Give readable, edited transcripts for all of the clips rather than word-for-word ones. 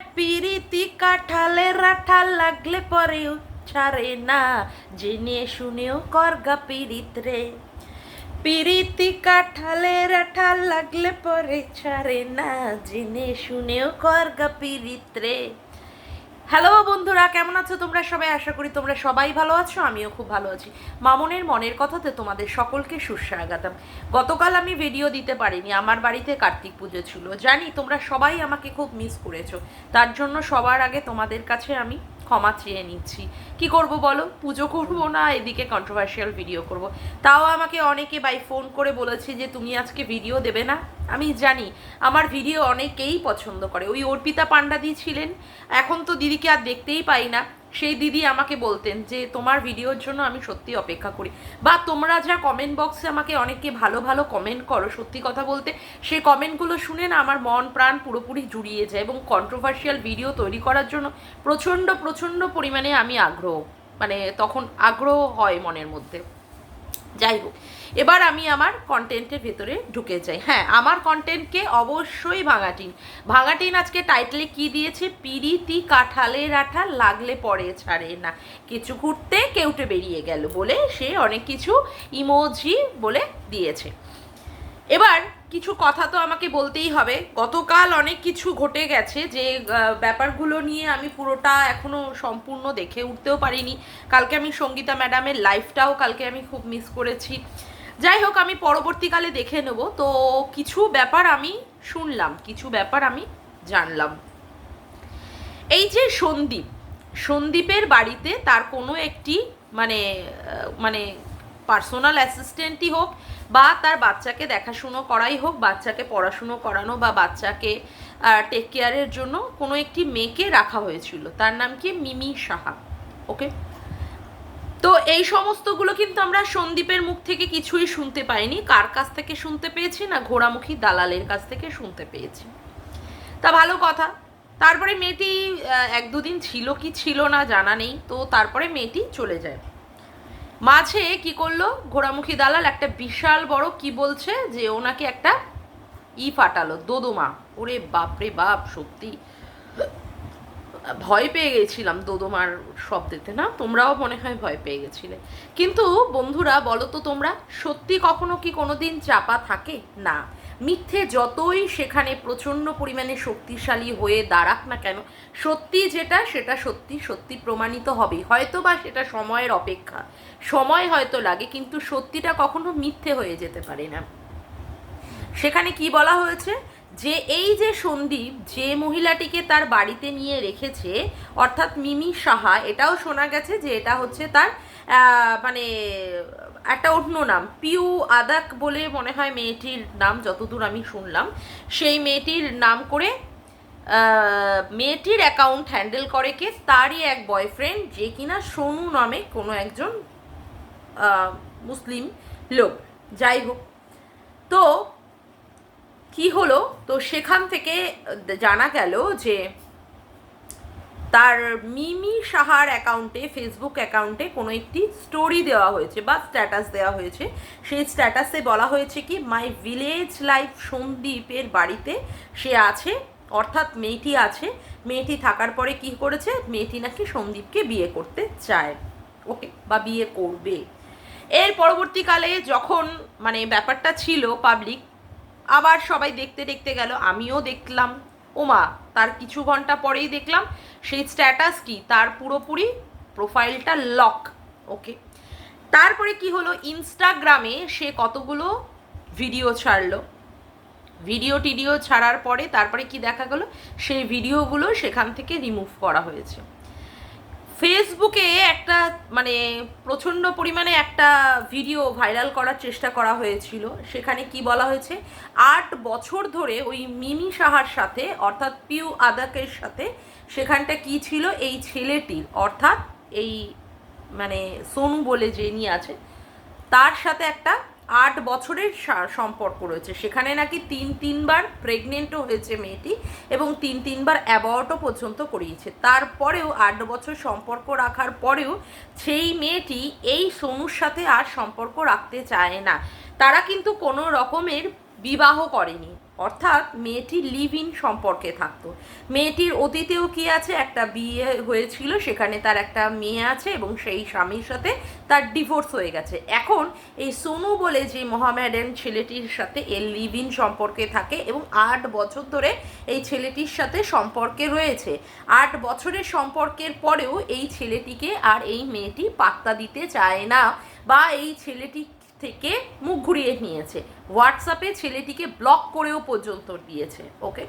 পিরিতি কাঁঠালে রাঠাল লাগলে পরেও ছাড়ে না, জেনে শুনেও করগা পিরিত রে। পিরিতি কাঁঠালে রাঠাল লাগলে পরে ছাড়ে না, জেনে শুনেও করগা পিরিত রে। হ্যালো বন্ধুরা, কেমন আছো তোমরা সবাই? আশা করি তোমরা সবাই ভালো আছো, আমিও খুব ভালো আছি। মামনের মনের কথাতে তোমাদের সকলকে সুস্বাগতম। গতকাল আমি ভিডিও দিতে পারিনি, আমার বাড়িতে কার্তিক পুজো ছিল। জানি তোমরা সবাই আমাকে খুব মিস করেছো, তার জন্য সবার আগে তোমাদের কাছে আমি ক্ষমা চেয়ে নিচ্ছি। কি করব বলো, পুজো করবো না এদিকে কন্ট্রোভার্সিয়াল ভিডিও করব। তাও আমাকে অনেকে বাই ফোন করে বলেছে যে তুমি আজকে ভিডিও দেবে না। আমি জানি আমার ভিডিও অনেকেই পছন্দ করে। ওই অর্পিতা পান্ডাদি ছিলেন, এখন তো দিদিকে আর দেখতেই পাই না। সেই দিদি আমাকে বলতেন যে তোমার ভিডিওর জন্য আমি সত্যি অপেক্ষা করি, বা তোমরা যা কমেন্ট বক্সে আমাকে অনেকে ভালো ভালো কমেন্ট করো, সত্যি কথা বলতে সেই কমেন্টগুলো শুনে না আমার মন প্রাণ পুরোপুরি জুড়িয়ে যায়, এবং কন্ট্রোভার্সিয়াল ভিডিও তৈরি করার জন্য প্রচণ্ড প্রচণ্ড পরিমাণে আমি তখন আগ্রহ হয় মনের মধ্যে। যাই হোক, এবার আমি আমার কন্টেন্টের ভেতরে ঢুকে যাই। হ্যাঁ, আমার কন্টেন্টকে অবশ্যই ভাঙাটিন আজকে টাইটেলে কি দিয়েছে, পিরিতি কাঁঠালের আঠা লাগলে পরে ছাড়ে না, কিছু ঘুরতে কেউটে বেরিয়ে গেল বলে সে অনেক কিছু ইমোজি বলে দিয়েছে। এবার কিছু কথা তো আমাকে বলতেই হবে। গতকাল অনেক কিছু ঘটে গেছে, যে ব্যাপারগুলো নিয়ে আমি পুরোটা এখনো সম্পূর্ণ দেখে উঠতেও পারিনি। কালকে আমি সঙ্গীতা ম্যাডামের লাইফটাও কালকে আমি খুব মিস করেছি। যাই হোক, আমি পরবর্তীকালে দেখে নেব। তো কিছু ব্যাপার আমি শুনলাম, কিছু ব্যাপার আমি জানলাম। এই যে সন্দীপের বাড়িতে তার কোনো একটি মানে মানে পার্সোনাল অ্যাসিস্ট্যান্টই হোক, বা তার বাচ্চাকে দেখাশুনো করাই হোক, বাচ্চাকে পড়াশুনো করানো বা বাচ্চাকে টেক কেয়ারের জন্য কোনো একটি মেয়েকে রাখা হয়েছিল। তার নাম কি মিমি সাহা। ওকে, তো এই সমস্তগুলো কিন্তু আমরা সন্দীপের মুখ থেকে কিছুই শুনতে পাইনি। কার কাছ থেকে শুনতে পেয়েছি না, ঘোড়ামুখী দালালের কাছ থেকে শুনতে পেয়েছি। তা ভালো কথা। তারপরে মেয়েটি এক দুদিন ছিল কি ছিল না জানা নেই, তো তারপরে মেয়েটি চলে যায়। মাঝে কি করলো ঘোড়ামুখী দালাল, একটা বিশাল বড় কি বলছে যে ওনাকে একটা ফাটালো, দোদমা। ওরে বাপরে বাপ, সত্যি ভয় পেয়ে গেছিলাম দোদমার শব্দেতে। না, তোমরাও মনে হয় ভয় পেয়ে গেছিলে। কিন্তু বন্ধুরা বলো তো, তোমরা সত্যি কখনো কি কোনোদিন চাপা থাকে না? মিথ্যে যতই সেখানে প্রচণ্ড পরিমাণে শক্তিশালী হয়ে দাঁড়াক না কেন, সত্যি যেটা সেটা সত্যি সত্যি প্রমাণিত হবে। হয়তো বা সেটা সময়ের অপেক্ষা, সময় হয়তো লাগে, কিন্তু সত্যিটা কখনো মিথ্যে হয়ে যেতে পারে না। সেখানে কি বলা হয়েছে, যে এই যে সন্দীপ যে মহিলাটিকে তার বাড়িতে নিয়ে রেখেছে, অর্থাৎ মিমি সাহা, এটাও শোনা গেছে যে এটা হচ্ছে তার মানে একটা অন্য নাম, পিউ আদাক বলে মনে হয় মেয়েটির নাম, যতদূর আমি শুনলাম। সেই মেয়েটির নাম করে মেয়েটির অ্যাকাউন্ট হ্যান্ডেল করে কে, তারই এক বয়ফ্রেন্ড, যে কিনা সোনু নামে কোনো একজন মুসলিম লোক। যাই হোক, তো কি হলো, তো সেখান থেকে জানা গেল যে তার মিমি সাহার অ্যাকাউন্টে, ফেসবুক অ্যাকাউন্টে কোনো একটি স্টোরি দেওয়া হয়েছে বা স্ট্যাটাস দেওয়া হয়েছে। সেই স্ট্যাটাসে বলা হয়েছে কি, মাই ভিলেজ লাইফ সন্দীপের বাড়িতে সে আছে, অর্থাৎ মেয়েটি আছে। মেয়েটি থাকার পরে কি করেছে, মেয়েটি নাকি সন্দীপকে বিয়ে করতে চায়, ওকে, বা বিয়ে করবে। এর পরবর্তীকালে যখন ব্যাপারটা ছিল পাবলিক, আবার সবাই দেখতে দেখতে গেল, আমিও দেখলাম। ওমা, তার কিছু ঘন্টা পরেই দেখলাম সেই স্ট্যাটাস কি, তার পুরোপুরি প্রোফাইলটা লক। ওকে, তারপরে কি হলো, ইনস্টাগ্রামে সে কতগুলো ভিডিও ছাড়লো। ভিডিও ছাড়ার পরে তারপরে কি দেখা গেল, সেই ভিডিওগুলো সেখান থেকে রিমুভ করা হয়েছে। ফেসবুকে একটা প্রচণ্ড পরিমাণে একটা ভিডিও ভাইরাল করার চেষ্টা করা হয়েছিল। সেখানে কি বলা হয়েছে, 8 বছর ধরে ওই মিমি সাহার সাথে, অর্থাৎ পিউ আদাকের সাথে, সেখানটা কি ছিল, এই ছেলেটির, অর্থাৎ এই সোনু বলে যে নিয়ে আছে, তার সাথে একটা 8 বছরের সম্পর্ক রয়েছে। সেখানে নাকি 3বার প্রেগনেন্টও হয়েছে মেয়েটি, এবং 3বার অ্যাবর্টও পর্যন্ত করিয়েছে। তারপরেও 8 বছর সম্পর্ক রাখার পরেও সেই মেয়েটি এই সোনুর সাথে আর সম্পর্ক রাখতে চায় না। তারা কিন্তু কোনো রকমের বিবাহ করেনি, অর্থাৎ মেয়েটি লিভ ইন সম্পর্কে থাকতো। মেয়েটির অতীতেও কি আছে, একটা বিয়ে হয়েছিল, সেখানে তার একটা মেয়ে আছে এবং সেই স্বামীর সাথে তার ডিভোর্স হয়ে গেছে। এখন এই সোনু বলে যে মোহামেডান ছেলেটির সাথে এ লিভ ইন সম্পর্কে থাকে এবং 8 বছর ধরে এই ছেলেটির সাথে সম্পর্কে রয়েছে। 8 বছরের সম্পর্কের পরেও এই ছেলেটিকে আর এই মেয়েটি পাত্তা দিতে চায় না বা এই ছেলেটি থেকে মুখ ঘুরিয়ে নিয়েছে। হোয়াটসঅ্যাপে ছেলেটিকে ব্লক করেও পর্যন্ত দিয়েছে। ওকে,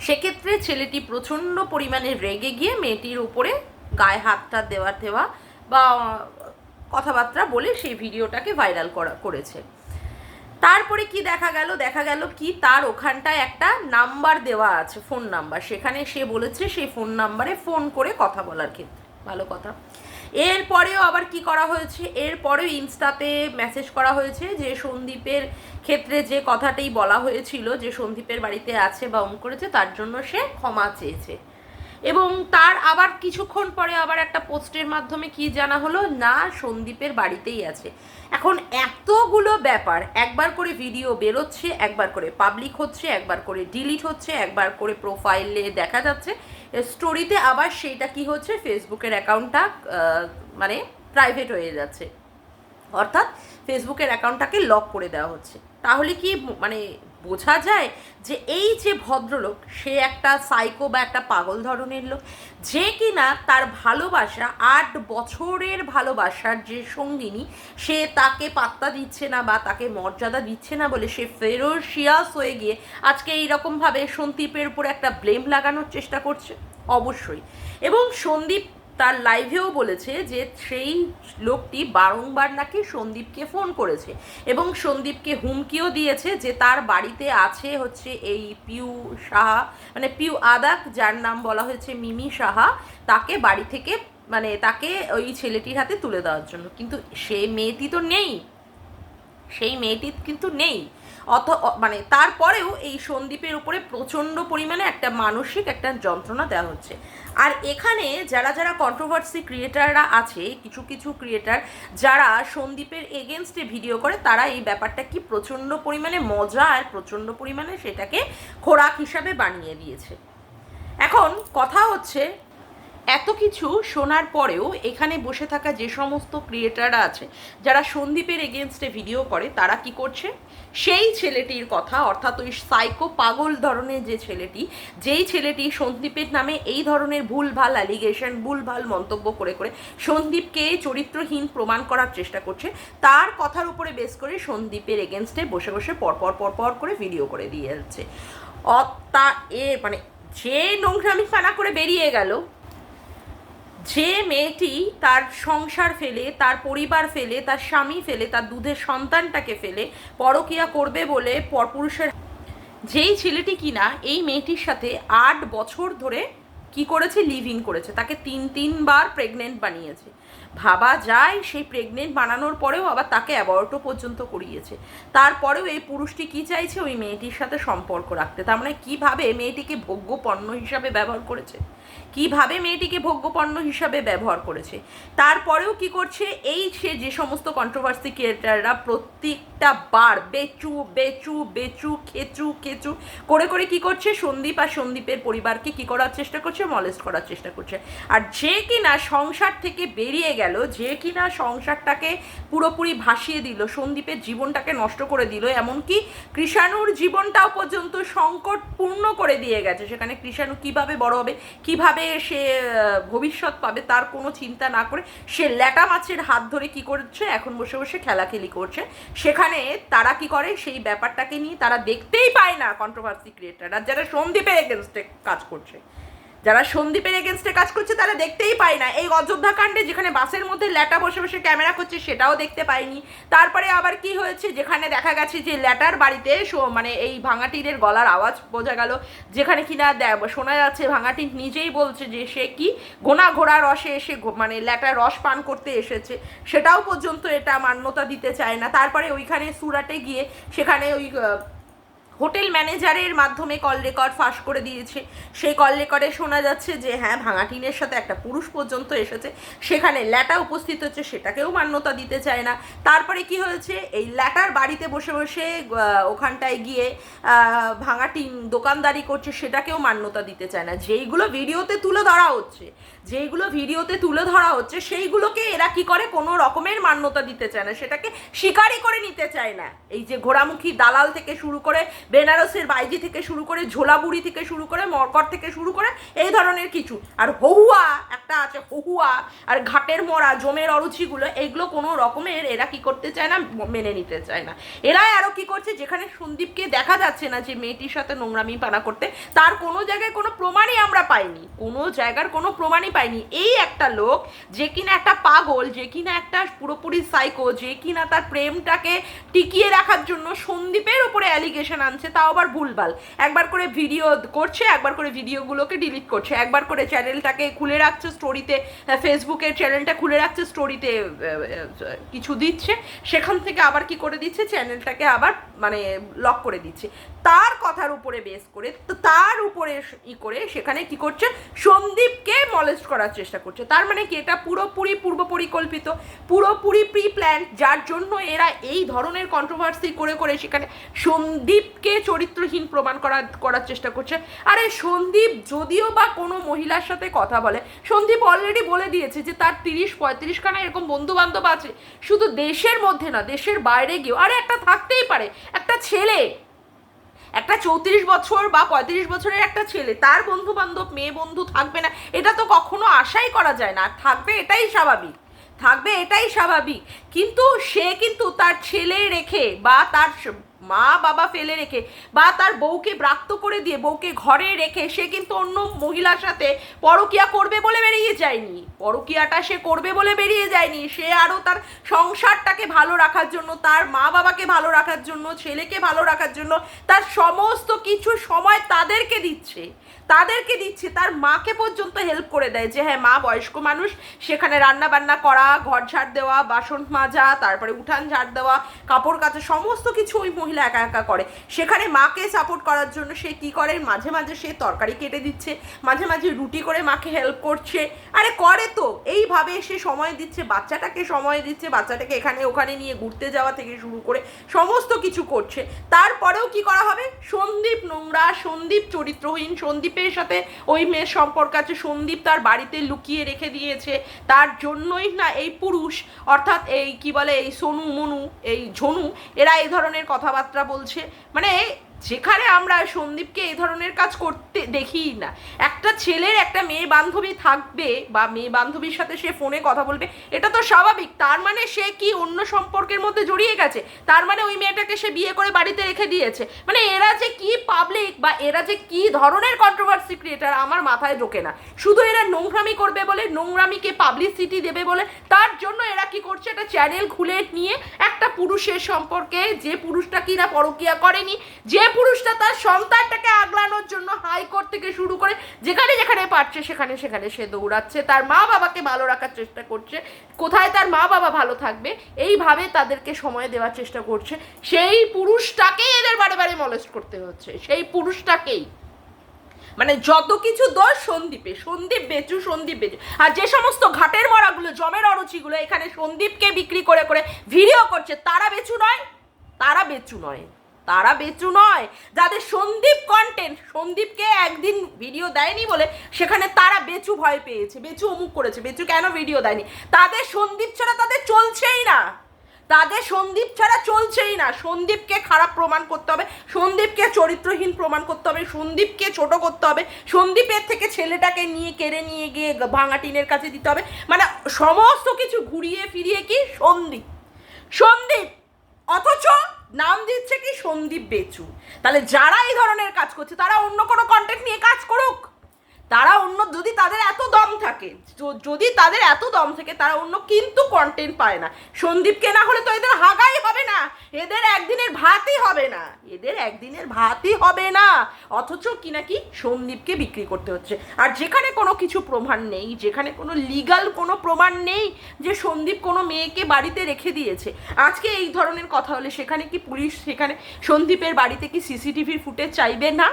সেক্ষেত্রে ছেলেটি প্রচণ্ড পরিমাণে রেগে গিয়ে মেয়েটির উপরে গায়ে হাতটা দেওয়া বা কথাবার্তা বলে সেই ভিডিওটাকে ভাইরাল করেছে। তারপরে কি দেখা গেল কি তার ওখানটায় একটা নাম্বার দেওয়া আছে, ফোন নাম্বার, সেখানে সে বলেছে সেই ফোন নাম্বারে ফোন করে কথা বলার ক্ষেত্রে। ভালো কথা। এরপরেও আবার কি করা হয়েছে, এরপরেও ইনস্টাতে মেসেজ করা হয়েছে যে সন্দীপের ক্ষেত্রে যে কথাটাই বলা হয়েছিল যে সন্দীপের বাড়িতে আছে বা করেছে, তার জন্য সে ক্ষমা চেয়েছে। এবং তার আবার কিছুক্ষণ পরে আবার একটা পোস্টের মাধ্যমে কি জানা হলো না, সন্দীপের বাড়িতেই আছে। এখন এতগুলো ব্যাপার, একবার করে ভিডিও বেরোচ্ছে, একবার করে পাবলিক হচ্ছে, একবার করে ডিলিট হচ্ছে, একবার করে প্রোফাইলে দেখা যাচ্ছে, স্টোরিতে আবার সেইটা কি হচ্ছে, ফেসবুকের অ্যাকাউন্টটা মানে প্রাইভেট হয়ে যাচ্ছে, অর্থাৎ ফেসবুকের অ্যাকাউন্টটাকে লক করে দেওয়া হচ্ছে। তাহলে কি মানে বোঝা যায় যে এই যে ভদ্রলোক, সে একটা সাইকো বা একটা পাগল ধরনের লোক, যে কিনা তার ভালোবাসা 8 বছরের ভালোবাসার যে সঙ্গিনী, সে তাকে পাত্তা দিচ্ছে না বা তাকে মর্যাদা দিচ্ছে না বলে সে ফেরোশিয়াস হয়ে গিয়ে আজকে এইরকমভাবে সন্দীপের উপরে একটা ব্লেম লাগানোর চেষ্টা করছে। অবশ্যই। এবং সন্দীপ তার লাইভেও বলেছে যে সেই লোকটি বারংবার নাকি সন্দীপকে ফোন করেছে এবং সন্দীপকে হুমকিও দিয়েছে যে তার বাড়িতে আছে হচ্ছে এই পিউ সাহা, মানে পিউ আদাক, যার নাম বলা হয়েছে মিমি সাহা, তাকে বাড়ি থেকে মানে তাকে ওই ছেলেটির হাতে তুলে দেওয়ার জন্য। কিন্তু সেই মেয়েটি তো নেই, সেই মেয়েটি কিন্তু নেই। মানে তারপরেও এই সন্দীপের উপরে প্রচণ্ড পরিমাণে একটা মানসিক একটা যন্ত্রণা দেওয়া হচ্ছে। আর এখানে যারা যারা কন্ট্রোভার্সি ক্রিয়েটাররা আছে, কিছু কিছু ক্রিয়েটার যারা সন্দীপের এগেনস্টে ভিডিও করে, তারা এই ব্যাপারটা কি প্রচণ্ড পরিমাণে মজা আর প্রচণ্ড পরিমাণে সেটাকে খোরাক হিসাবে বানিয়ে দিয়েছে। এখন কথা হচ্ছে, এত কিছু শোনার পরেও এখানে বসে থাকা যে সমস্ত ক্রিয়েটাররা আছে যারা সন্দীপের এগেনস্টে ভিডিও করে, তারা কি করছে, সেই ছেলেটির কথা, অর্থাৎ ওই সাইকো পাগল ধরনের যে ছেলেটি, যেই ছেলেটি সন্দীপের নামে এই ধরনের ভুলভাল অ্যালিগেশন, ভুলভাল মন্তব্য করে করে সন্দীপকে চরিত্রহীন প্রমাণ করার চেষ্টা করছে, তার কথার উপরে বেস করে সন্দীপের এগেনস্টে বসে বসে পরপর করে ভিডিও করে দিয়ে যাচ্ছে। মানে যে নোংরামি ফানা করে বেরিয়ে গেল, যে মেয়েটি তার সংসার ফেলে, তার পরিবার ফেলে, তার স্বামী ফেলে, তার দুধের সন্তানটাকে ফেলে পরকীয়া করবে বলে পরপুরুষের, যেই ছেলেটি কিনা এই মেয়েটির সাথে 8 বছর ধরে কি করেছে, লিভ ইন করেছে, তাকে 3বার প্রেগনেন্ট বানিয়েছে। ভাবা যায়, সেই প্রেগনেন্ট বানানোর পরেও আবার তাকে অ্যাবর্টও পর্যন্ত করিয়েছে। তারপরেও এই পুরুষটি কি চাইছে, ওই মেয়েটির সাথে সম্পর্ক রাখতে। তার মানে কীভাবে মেয়েটিকে ভোগ্য পণ্য হিসাবে ব্যবহার করেছে, কিভাবে মেয়েটিকে ভোগ্যপণ্য হিসাবে ব্যবহার করেছে। তারপরেও কি করছে, এই সে যে সমস্ত কন্ট্রোভার্সি ক্রিয়েটাররা প্রত্যেকটা বার বেচু বেচু বেচু খেচু খেচু করে করে কি করছে, সন্দীপ আর সন্দীপের পরিবারকে কি করার চেষ্টা করছে, মলেস্ট করার চেষ্টা করছে। আর যে কিনা সংসার থেকে বেরিয়ে গেল, যে কিনা সংসারটাকে পুরোপুরি ভাসিয়ে দিল, সন্দীপের জীবনটাকে নষ্ট করে দিল, এমনকি কৃষাণুর জীবনটাও পর্যন্ত সংকটপূর্ণ করে দিয়ে গেছে। সেখানে কৃষাণু কিভাবে বড় হবে, কিভাবে সে ভবিষ্যৎ পাবে, তার কোনো চিন্তা না করে সে ল্যাটা মাছের হাত ধরে কি করছে, এখন বসে বসে খেলাখেলি করছে। সেখানে তারা কি করে, সেই ব্যাপারটাকে নিয়ে তারা দেখতেই পায় না কন্ট্রোভার্সি ক্রিয়েটাররা, যারা সন্দীপের এগেনস্টে কাজ করছে, যারা সন্দীপের এগেনস্টে কাজ করছে, তারা দেখতেই পায় না। এই অযোধ্যা কাণ্ডে যেখানে বাসের মধ্যে ল্যাটা বসে বসে ক্যামেরা করছে, সেটাও দেখতে পায়নি। তারপরে আবার কি হয়েছে, যেখানে দেখা গেছে যে ল্যাটার বাড়িতে মানে এই ভাঙাটিরের গলার আওয়াজ বোঝা গেল, যেখানে কিনা শোনা যাচ্ছে ভাঙাটির নিজেই বলছে যে সে কি গোনা ঘোড়া রসে এসে মানে ল্যাটার রস পান করতে এসেছে, সেটাও পর্যন্ত এটা মান্যতা দিতে চায় না। তারপরে ওইখানে সুরাটে গিয়ে সেখানে ওই হোটেল ম্যানেজারের মাধ্যমে কল রেকর্ড ফাঁস করে দিয়েছে। সেই কল রেকর্ডে শোনা যাচ্ছে যে হ্যাঁ, ভাঙা টিনের সাথে একটা পুরুষ পর্যন্ত এসেছে, সেখানে ল্যাটা উপস্থিত হচ্ছে, সেটাকেও মান্যতা দিতে চায় না। তারপরে কি হয়েছে, এই ল্যাটার বাড়িতে বসে বসে ওখানটায় গিয়ে ভাঙা টিন দোকানদারি করছে, সেটাকেও মান্যতা দিতে চায় না। যেইগুলো ভিডিওতে তুলে ধরা হচ্ছে, সেইগুলোকে এরা কি করে, কোনো রকমের মান্যতা দিতে চায় না, সেটাকে স্বীকারই করে নিতে চায় না। এই যে ঘোড়ামুখী দালাল থেকে শুরু করে, বেনারসের বাইজি থেকে শুরু করে, ঝোলাবুড়ি থেকে শুরু করে, মরকট থেকে শুরু করে, এই ধরনের কিছু, আর হহুয়া একটা আছে, হহুয়া আর ঘাটের মরা জমের অরুচিগুলো, এইগুলো কোনো রকমের এরা কি করতে চায় না, মেনে নিতে চায় না। এরাই আরও কি করছে, যেখানে সন্দীপকে দেখা যাচ্ছে না যে মেয়েটির সাথে নোংরামি পানা করতে, তার কোনো জায়গায় কোনো প্রমাণই আমরা পাইনি, কোনো জায়গার কোনো প্রমাণই পাইনি। এই একটা লোক যে কিনা একটা পাগল, যে কিনা একটা পুরোপুরি সাইকো, যে কিনা তার প্রেমটাকে টিকিয়ে রাখার জন্য সন্দীপের উপরে অ্যালিগেশন আনছে, তাও আবার ভুলভাল, একবার করে ভিডিও করছে, একবার করে ভিডিওগুলোকে ডিলিট করছে, একবার করে চ্যানেলটাকে খুলে রাখছে স্টোরিতে, ফেসবুকের চ্যানেলটা খুলে রাখছে স্টোরিতে কিছু দিচ্ছে, সেখান থেকে আবার কি করে দিচ্ছে, চ্যানেলটাকে আবার মানে লক করে দিচ্ছে তার কথার উপরে বেস করে। তো তার উপরে ই করে সেখানে কি করছে, সন্দীপকে মলেস্ট করার চেষ্টা করছে। তার মানে কি, এটা পুরোপুরি পূর্ব পরিকল্পিত, পুরোপুরি প্রি প্ল্যান, যার জন্য এরা এই ধরনের কন্ট্রোভার্সি করে করে সেখানে সন্দীপকে চরিত্রহীন প্রমাণ করার চেষ্টা করছে। আরে সন্দীপ যদিও বা কোনো মহিলার সাথে কথা বলে, সন্দীপ অলরেডি বলে দিয়েছে যে তার 30-35 খানা এরকম বন্ধু বান্ধব আছে, শুধু দেশের মধ্যে না, দেশের বাইরে গিয়েও। আরে একটা থাকতেই পারে, একটা ছেলে, একটা 34 বছর বা 35 বছরের একটা ছেলে, তার বন্ধু বান্ধব মেয়ে বন্ধু থাকবে না, এটা তো কখনো আশাই করা যায় না। থাকবে এটাই স্বাভাবিক, কিন্তু সে কিন্তু তার ছেলে রেখে বা তার মা বাবা ফেলে রেখে বা তার বউকে ব্রাত্য করে দিয়ে, বউকে ঘরে রেখে সে কিন্তু অন্য মহিলার সাথে পরকীয়া করবে বলে বেরিয়ে যায়নি। পরকীয়াটা সে করবে বলে বেরিয়ে যায়নি, সে আরও তার সংসারটাকে ভালো রাখার জন্য, তার মা বাবাকে ভালো রাখার জন্য, ছেলেকে ভালো রাখার জন্য তার সমস্ত কিছু সময় তাদেরকে দিচ্ছে, তার মাকে পর্যন্ত হেল্প করে দেয় যে হ্যাঁ, মা বয়স্ক মানুষ, সেখানে রান্না বান্না করা, ঘর ঝাড় দেওয়া, বাসন মাজা, তারপরে উঠান ঝাড় দেওয়া, কাপড় কাচা, সমস্ত কিছু ওই মহিলা একা একা করে। সেখানে মাকে সাপোর্ট করার জন্য সে কি করে, মাঝে মাঝে সে তরকারি কেটে দিচ্ছে, মাঝে মাঝে রুটি করে মাকে হেল্প করছে। আরে করে তো, এইভাবে সে সময় দিচ্ছে, বাচ্চাটাকে সময় দিচ্ছে, বাচ্চাটাকে এখানে ওখানে নিয়ে ঘুরতে যাওয়া থেকে শুরু করে সমস্ত কিছু করছে। তারপরেও কি করা হবে, সন্দীপ নোংরা, সন্দীপ চরিত্রহীন, সন্দীপের সাথে ওই মেয়ের সম্পর্ক আছে, সন্দীপ তার বাড়িতে লুকিয়ে রেখে দিয়েছে, তার জন্যই না এই পুরুষ, অর্থাৎ এই কি বলে, এই সোনু মনু, এই ঝনু, এরা এই ধরনের কথাবার্তা বলছে। মানে যেখানে আমরা সন্দীপকে এই ধরনের কাজ করতে দেখি না। একটা ছেলের একটা মেয়ে বান্ধবী থাকবে বা মেয়ে বান্ধবীর সাথে সে ফোনে কথা বলবে, এটা তো স্বাভাবিক। তার মানে সে কি অন্য সম্পর্কের মধ্যে জড়িয়ে গেছে? তার মানে ওই মেয়েটাকে সে বিয়ে করে বাড়িতে রেখে দিয়েছে? মানে এরা যে কি পাবলিক বা এরা যে কি ধরনের কন্ট্রোভার্সি ক্রিয়েটার, আমার মাথায় ঢোকে না। শুধু এরা নোংরামি করবে বলে, নোংরামিকে পাবলিসিটি দেবে বলে, তার জন্য এরা কি করছে, একটা চ্যানেল খুলে নিয়ে একটা পুরুষের সম্পর্কে, যে পুরুষটা কিনা পরকীয়া করেনি, যে পুরুষটা তার সন্তানটাকে আগলানোর জন্য হাইকোর্ট থেকে শুরু করে যেখানে যেখানে পারছে সেখানে সেখানে সে দৌড়াচ্ছে, তার মা বাবাকে ভালো রাখার চেষ্টা করছে। কোথায় তার মা বাবা ভালো থাকবে, এইভাবে তাদেরকে সময় দেওয়ার চেষ্টা করছে। সেই পুরুষটাকেই এদের বারে বারে মলেস্ট করতে হচ্ছে, সেই পুরুষটাকেই। মানে যত কিছু দোষ সন্দীপ বেচু। আর যে সমস্ত ঘাটের মরাগুলো, জমের অরুচিগুলো এখানে সন্দীপকে বিক্রি করে করে ভিডিও করছে, তারা বেচু নয়। যাদের সন্দীপ কন্টেন্ট, সন্দীপকে একদিন ভিডিও দেয়নি বলে সেখানে তারা বেচু ভয় পেয়েছে, বেচু অমুক করেছে, বেচু কেন ভিডিও দেয়নি, তাদের সন্দীপ ছাড়া তাদের চলছেই না। সন্দীপকে খারাপ প্রমাণ করতে হবে, সন্দীপকে চরিত্রহীন প্রমাণ করতে হবে, সন্দীপকে ছোট করতে হবে, সন্দীপের থেকে ছেলেটাকে নিয়ে কেড়ে নিয়ে গিয়ে ভাঙা টিনের কাছে দিতে হবে। মানে সমস্ত কিছু ঘুরিয়ে ফিরিয়ে কি সন্দীপ, অথচ নাম দিচ্ছে কি সন্দীপ বেচু। তাহলে যারা এই ধরনের কাজ করছে তারা অন্য কোনো কন্টেন্ট নিয়ে কাজ করুক, তারা অন্য যদি তাদের এত দম থাকে, যদি তাদের এত দম থাকে, তারা অন্য কিন্তু কন্টেন্ট পায় না। সন্দীপকে না হলে তো এদের হাগাই হবে না, এদের একদিনের ভাতই হবে না, এদের একদিনের ভাতই হবে না, অথচ কি নাকি সন্দীপকে বিক্রি করতে হচ্ছে। আর যেখানে কোনো কিছু প্রমাণ নেই, যেখানে কোনো লিগাল কোনো প্রমাণ নেই যে সন্দীপ কোনো মেয়েকে বাড়িতে রেখে দিয়েছে, আজকে এই ধরনের কথা হলে সেখানে কি পুলিশ, সেখানে সন্দীপের বাড়িতে কি সিসিটিভি ফুটেজ চাইবে না?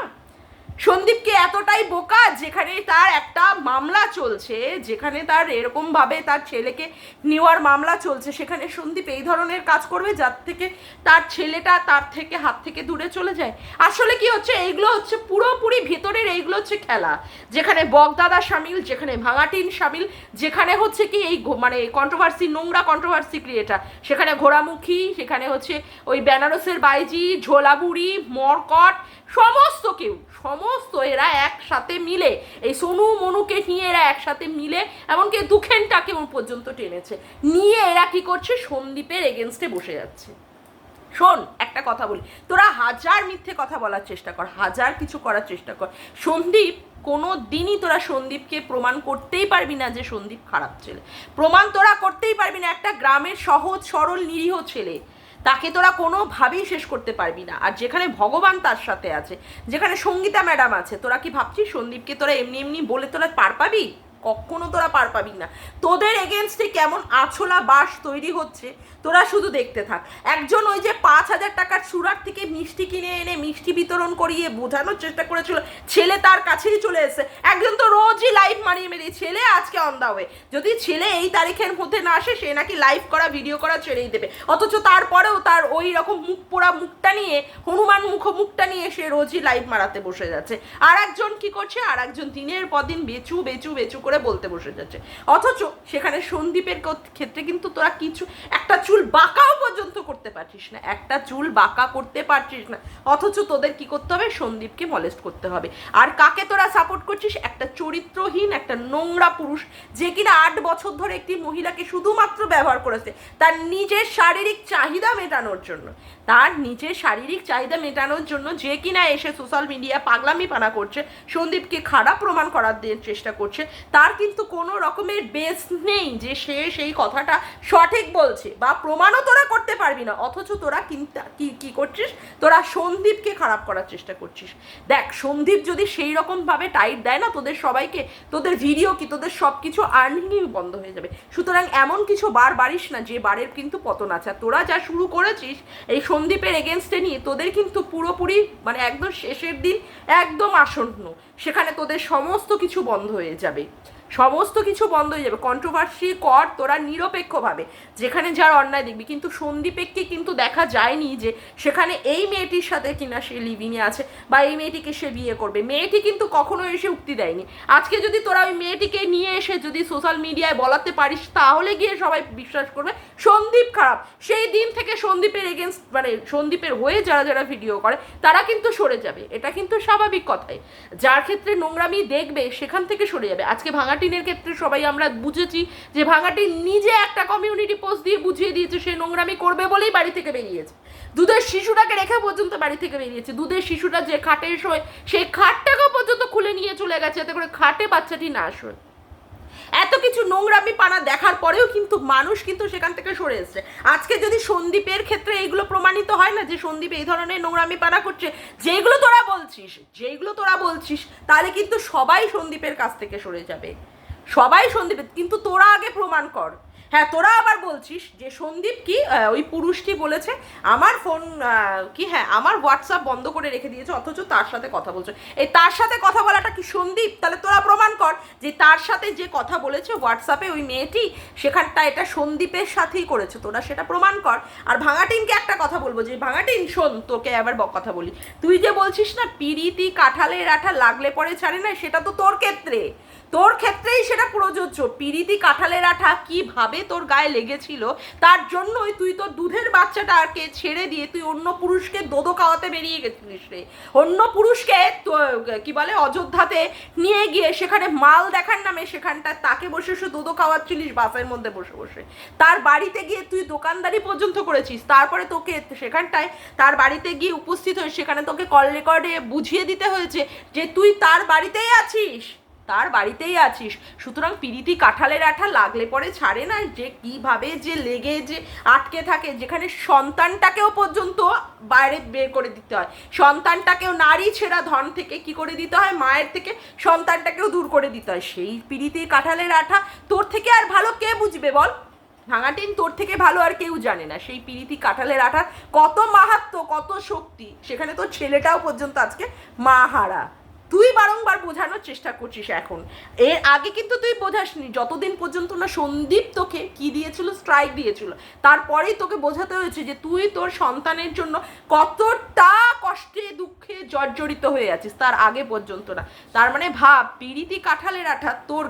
সন্দীপকে এতটাই বোকা, যেখানে তার একটা মামলা চলছে, যেখানে তার এরকমভাবে তার ছেলেকে নেওয়ার মামলা চলছে, সেখানে সন্দীপ এই ধরনের কাজ করবে যার থেকে তার ছেলেটা তার থেকে হাত থেকে দূরে চলে যায়। আসলে কি হচ্ছে, এইগুলো হচ্ছে পুরোপুরি ভেতরের, এইগুলো হচ্ছে খেলা, যেখানে বগদাদা সামিল, যেখানে ভাঙাটিন সামিল, যেখানে হচ্ছে কি এই মানে কন্ট্রোভার্সি, নোংরা কন্ট্রোভার্সি ক্রিয়েটার, সেখানে ঘোড়ামুখী, সেখানে হচ্ছে ওই বেনারসের বাইজি, ঝোলাবুড়ি, মরকট, সমস্ত কেউ, সমস্ত এরা একসাথে মিলে, এই সোনু মনুকে নিয়ে এরা একসাথে মিলে, এমনকি দুখেনটাকে পর্যন্ত টেনেছে, নিয়ে এরা কি করছে, সন্দীপের এগেনস্টে বসে যাচ্ছে। শোন, একটা কথা বলি, তোরা হাজার মিথ্যে কথা বলার চেষ্টা কর, হাজার কিছু করার চেষ্টা কর, সন্দীপ কোনো দিনই তোরা সন্দীপকে প্রমাণ করতেই পারবি না যে সন্দীপ খারাপ ছেলে, প্রমাণ তোরা করতেই পারবি না। একটা গ্রামের সহজ সরল নিরীহ ছেলে, তাকে তোরা কোনোভাবেই শেষ করতে পারবি না। আর যেখানে ভগবান তার সাথে আছে, যেখানে সঙ্গীতা ম্যাডাম আছে, তোরা কি ভাবছিস সন্দীপকে তোরা এমনি এমনি বলে তোরা পার পাবি? কখনো তোরা পার পাবি না। তোদের এগেনস্টে কেমন আছলা বাস তৈরি হচ্ছে তোরা শুধু দেখতে থাক। একজন ওই যে 5,000 টাকার সুরাট থেকে মিষ্টি কিনে এনে মিষ্টি বিতরণ করিয়ে বোঝানোর চেষ্টা করেছিল, ছেলে তার কাছেই চলে এসেছে। একজন তো রোজই লাইভ মারিয়ে মেরিয়ে, ছেলে আজকে অন দা ওয়ে, যদি ছেলে এই তারিখের মধ্যে না আসে, সে নাকি লাইভ করা ভিডিও করা ছেড়েই দেবে, অথচ তারপরেও তার ওই রকম মুখ পোড়া মুখটা নিয়ে, হনুমান মুখটা নিয়ে সে রোজই লাইভ মারাতে বসে যাচ্ছে। আর একজন কি করছে, আর একজন দিনের পর দিন বেচু বেচু বেচু করে বলতে বসে যাচ্ছে, অথচ সেখানে সন্দীপের ক্ষেত্রে কিন্তু তোরা কিছু, একটা চুল বাঁকাও পর্যন্ত করতে পারছিস না, একটা চুল বাঁকা করতে পারছিস না, অথচ তোদের কি করতে হবে, সন্দীপকে মলেস্ট করতে হবে। আর কাকে তোরা সাপোর্ট করছিস, একটা চরিত্রহীন, একটা নোংরা পুরুষ, যে কিনা 8 বছর ধরে একটি মহিলাকে শুধুমাত্র ব্যবহার করেছে তার নিজের শারীরিক চাহিদা মেটানোর জন্য, তার নিজের শারীরিক চাহিদা মেটানোর জন্য, যে কিনা এসে সোশ্যাল মিডিয়া পাগলামি পানা করছে, সন্দীপকে খারাপ প্রমাণ করার চেষ্টা করছে, তার কিন্তু কোনো রকমের বেস নেই যে সে সেই কথাটা সঠিক বলছে, বা প্রমাণও তোরা করতে পারবি না, অথচ তোরা কি করছিস, তোরা সন্দীপকে খারাপ করার চেষ্টা করছিস। দেখ, সন্দীপ যদি সেই রকমভাবে টাইট দেয় না তোদের সবাইকে, তোদের ভিডিও কি, তোদের সব কিছু আর্নিংই বন্ধ হয়ে যাবে। সুতরাং এমন কিছু বার বাড়িস না যে বারের কিন্তু পতন আছে। তোরা যা শুরু করেছিস এই সন্দীপের এগেনস্টে নিয়ে, তোদের কিন্তু পুরোপুরি মানে একদম শেষের দিন একদম আসন্ন, সেখানে তোদের সমস্ত কিছু বন্ধ হয়ে যাবে, সমস্ত কিছু বন্ধ হয়ে যাবে। কন্ট্রোভার্সি কর তোরা নিরপেক্ষভাবে, যেখানে যার অন্যায় দেখবি, কিন্তু সন্দীপকে কিন্তু দেখা যায়নি যে সেখানে এই মেয়েটির সাথে কিনা সে লিভিংয়ে আছে বা এই মেয়েটিকে সে বিয়ে করবে। মেয়েটি কিন্তু কখনো এসে উক্তি দেয়নি। আজকে যদি তোরা ওই মেয়েটিকে নিয়ে এসে যদি সোশ্যাল মিডিয়ায় বলাতে পারিস, তাহলে গিয়ে সবাই বিশ্বাস করবে সন্দীপ খারাপ। সেই দিন থেকে সন্দীপের এগেনস্ট, মানে সন্দীপের হয়ে যারা যারা ভিডিও করে তারা কিন্তু সরে যাবে, এটা কিন্তু স্বাভাবিক কথাই। যার ক্ষেত্রে নোংরামি দেখবে সেখান থেকে সরে যাবে। আজকে ভাঙাটিনের ক্ষেত্রে সবাই আমরা বুঝেছি যে ভাঙাটিন নিজে একটা কমিউনিটি পোস্ট দিয়ে বুঝিয়ে দিয়েছে সে নোংরামি করবে বলেই বাড়ি থেকে বেরিয়েছে। দুধের শিশুটাকে রেখে পর্যন্ত বাড়ি থেকে বেরিয়েছে। দুধের শিশুটা যে খাটে শোয় সেই খাটটাকেও পর্যন্ত খুলে নিয়ে চলে গেছে যাতে করে খাটে বাচ্চাটি না শোয়। এত কিছু নোংরামি পানা দেখার পরেও কিন্তু মানুষ কিন্তু সেখান থেকে সরে এসছে। আজকে যদি সন্দীপের ক্ষেত্রে এইগুলো প্রমাণিত হয় না যে সন্দীপ এই ধরনের নোংরামি পানা করছে, যেগুলো তোরা বলছিস, তাহলে কিন্তু সবাই সন্দীপের কাছ থেকে সরে যাবে, সবাই সন্দীপের। কিন্তু তোরা আগে প্রমাণ কর। হ্যাঁ, তোরা আবার বলছিস যে সন্দীপ কি ওই পুরুষটি বলেছে আমার ফোন কি, হ্যাঁ আমার হোয়াটসঅ্যাপ বন্ধ করে রেখে দিয়েছে, অথচ তার সাথে কথা বলছে। এই তার সাথে কথা বলাটা কি সন্দীপ? তাহলে তোরা প্রমাণ কর যে তার সাথে যে কথা বলেছে হোয়াটসঅ্যাপে ওই মেয়েটি, সেখানটা এটা সন্দীপের সাথেই করেছে, তোরা সেটা প্রমাণ কর। আর ভাঙাটিনকে একটা কথা বলবো যে ভাঙাটিন শোন, তোকে আবার কথা বলি, তুই যে বলছিস না পিরিতি কাঁঠালের আঠা লাগলে পরে ছাড়ে না, সেটা তো তোর ক্ষেত্রেই সেটা প্রযোজ্য। পিরিতি কাঁঠালের আঠা কিভাবে তোর গায়ে লেগেছিল, তার জন্যই তুই তোর দুধের বাচ্চাটাকে ছেড়ে দিয়ে তুই অন্য পুরুষকে দোদো খাওয়াতে বেরিয়ে গেছিলিস রে। অন্য পুরুষকে কি বলে অযোধ্যাতে নিয়ে গিয়ে সেখানে মাল দেখার নামে সেখানটা তাকে বসে দোদো খাওয়াচ্ছিলিস বাসের মধ্যে বসে বসে। তার বাড়িতে গিয়ে তুই দোকানদারি পর্যন্ত করেছিস, তারপরে তোকে সেখানটায় তার বাড়িতে গিয়ে উপস্থিত হয়ে সেখানে তোকে কল রেকর্ডে বুঝিয়ে দিতে হয়েছে যে তুই তার বাড়িতেই আছিস। তার বাড়িতেই আছিস, সুতরাং পিরিতি কাঁঠালের আঠা লাগলে পরে ছাড়ে না, যে কিভাবে যে লেগে যে আটকে থাকে, যেখানে সন্তানটাকেও পর্যন্ত বাইরে বের করে দিতে হয়, সন্তানটাকেও নারী ছেঁড়া ধন থেকে কি করে দিতে হয়, মায়ের থেকে সন্তানটাকেও দূর করে দিতে হয়, সেই পিরিতি কাঁঠালের আঠা তোর থেকে আর ভালো কে বুঝবে বল? ভাঙাটিন তোর থেকে ভালো আর কেউ জানে না সেই পিরিতি কাঁঠালের আঠার কত মাহাত্ম্য, কত শক্তি। সেখানে তোর ছেলেটাও পর্যন্ত আজকে মা হারা। তুই বারংবার বোঝানোর চেষ্টা করছিস এখন, এর আগে কিন্তু তুই বোঝাসনি, যতদিন পর্যন্ত না সন্দীপ তোকে কি দিয়েছিল, স্ট্রাইক দিয়েছিল, তারপরেই তোকে বোঝাতে হয়েছে যে তুই তোর সন্তানের জন্য কতটা কষ্টে দুঃখে জর্জরিত হয়ে আছিস, তার আগে পর্যন্ত না। তার মানে ভাব পিরিতি কাঁঠালের আঠা তোর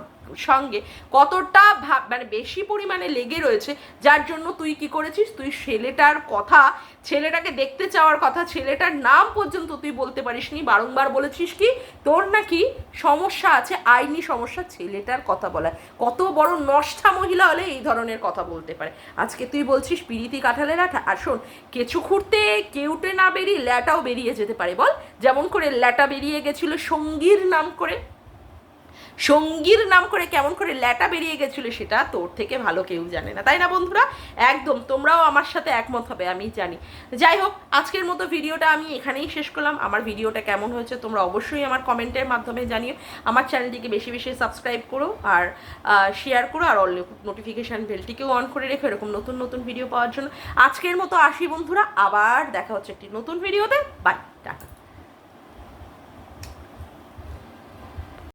সঙ্গে কতটা মানে বেশি পরিমাণে লেগে রয়েছে, যার জন্য তুই কি করেছিস, তুই ছেলেটার কথা, ছেলেটাকে দেখতে চাওয়ার কথা, ছেলেটার নাম পর্যন্ত তুই বলতে পারিসনি। বারংবার বলেছিস কি তোর নাকি সমস্যা আছে, আইনি সমস্যা, ছেলেটার কথা বলা। কত বড় নষ্টা মহিলা হলে এই ধরনের কথা বলতে পারে। আজকে তুই বলছিস পিরিতি কাঁঠালের আঠা। আর শোন, কেঁচু খুঁড়তে কেউটে না বেরিয়ে ল্যাটাও বেরিয়ে যেতে পারে বল, যেমন করে ল্যাটা বেরিয়ে গেছিল সঙ্গীর নাম করে, সঙ্গীর নাম করে কেমন করে ল্যাটা বেরিয়ে গেছিল, সেটা তোর থেকে ভালো কেউ জানে না, তাই না বন্ধুরা? একদম তোমরাও আমার সাথে একমত হবে আমি জানি। যাই হোক, আজকের মতো ভিডিওটা আমি এখানেই শেষ করলাম। আমার ভিডিওটা কেমন হয়েছে তোমরা অবশ্যই আমার কমেন্টের মাধ্যমে জানিও। আমার চ্যানেলটিকে বেশি বেশি সাবস্ক্রাইব করো আর শেয়ার করো, আর অল নোটিফিকেশান বেলটিকেও অন করে রেখো এরকম নতুন নতুন ভিডিও পাওয়ার জন্য। আজকের মতো আসি বন্ধুরা, আবার দেখা হচ্ছে একটি নতুন ভিডিওতে। বাই।